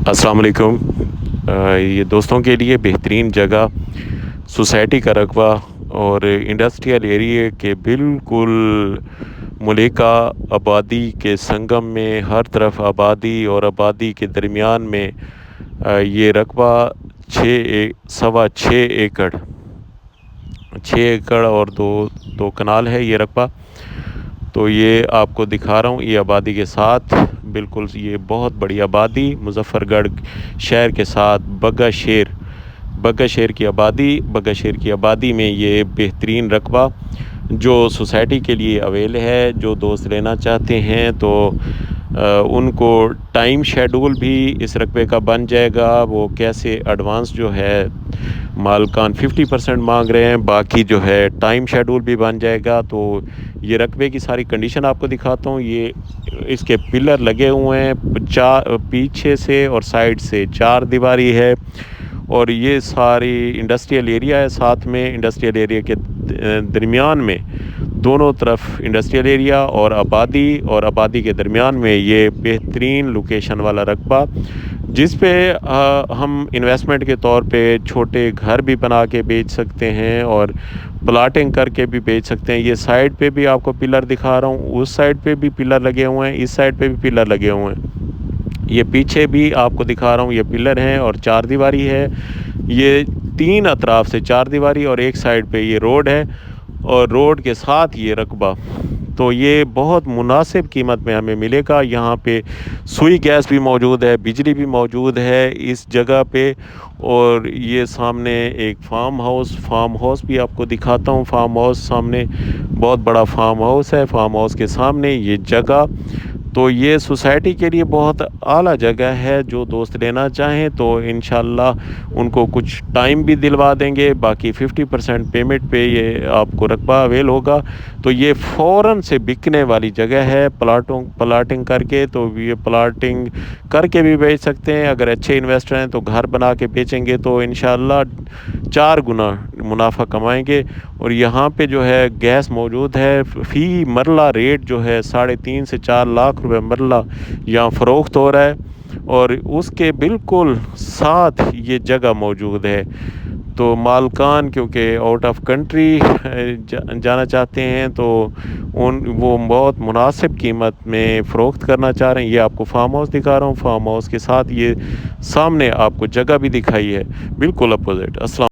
अस्सलाम वालेकुम। ये दोस्तों के लिए बेहतरीन जगह, सोसाइटी का रकबा और इंडस्ट्रियल एरिया के बिल्कुल मुलेका आबादी के संगम में, हर तरफ आबादी और आबादी के दरमियान में ये रकबा सवा छः एकड़, 6 एकड़ और दो दो कनाल है ये रकबा। तो ये आपको दिखा रहा हूँ, ये आबादी के साथ बिल्कुल, ये बहुत बड़ी आबादी मुजफ्फरगढ़ शहर के साथ बग्गा शेर की आबादी में ये बेहतरीन रकबा जो सोसाइटी के लिए अवेल है। जो दोस्त लेना चाहते हैं तो उनको टाइम शेड्यूल भी इस रकबे का बन जाएगा। वो कैसे, एडवांस जो है मालकान 50% मांग रहे हैं, बाकी जो है टाइम शेड्यूल भी बन जाएगा। तो ये रकबे की सारी कंडीशन आपको दिखाता हूँ। ये इसके पिलर लगे हुए हैं, पीछे से और साइड से 4 दीवारी है, और ये सारी इंडस्ट्रियल एरिया है। साथ में इंडस्ट्रियल एरिया के दरमियान में, दोनों तरफ इंडस्ट्रियल एरिया और आबादी के दरमियान में ये बेहतरीन लोकेशन वाला रकबा, जिस पे हम इन्वेस्टमेंट के तौर पे छोटे घर भी बना के बेच सकते हैं और प्लाटिंग करके भी बेच सकते हैं। ये साइड पे भी आपको पिलर दिखा रहा हूँ, उस साइड पे भी पिलर लगे हुए हैं, इस साइड पे भी पिलर लगे हुए हैं। ये पीछे भी आपको दिखा रहा हूँ, ये पिलर हैं और 4 दीवारी है। ये 3 अतराफ से 4 दीवारी और एक साइड पे ये रोड है, और रोड के साथ ये रकबा। तो ये बहुत मुनासिब कीमत में हमें मिलेगा। यहाँ पे सुई गैस भी मौजूद है, बिजली भी मौजूद है इस जगह पे। और ये सामने एक फार्म हाउस भी आपको दिखाता हूँ। फार्म हाउस सामने, बहुत बड़ा फार्म हाउस है, फार्म हाउस के सामने ये जगह। तो ये सोसाइटी के लिए बहुत आला जगह है। जो दोस्त लेना चाहें तो इंशाल्लाह उनको कुछ टाइम भी दिलवा देंगे, बाकी 50% पेमेंट पे ये आपको रकबा अवेल होगा। तो ये फ़ौरन से बिकने वाली जगह है। प्लाटिंग करके, तो ये प्लाटिंग करके भी बेच सकते हैं। अगर अच्छे इन्वेस्टर हैं तो घर बना के बेचेंगे तो इंशाल्लाह 4 गुना मुनाफा कमाएंगे। और यहाँ पे जो है गैस मौजूद है। फ़ी मरला रेट जो है 3.5 से 4 लाख रुपए मरला यहाँ फ़रोख्त हो रहा है, और उसके बिल्कुल साथ ये जगह मौजूद है। तो मालकान क्योंकि आउट ऑफ कंट्री जाना चाहते हैं, तो वो बहुत मुनासिब कीमत में फ़रोख्त करना चाह रहे हैं। ये आपको फार्म हाउस दिखा रहा हूँ, फार्म हाउस के साथ ये सामने आपको जगह भी दिखाई है, बिल्कुल अपोजिट। अस्सलाम।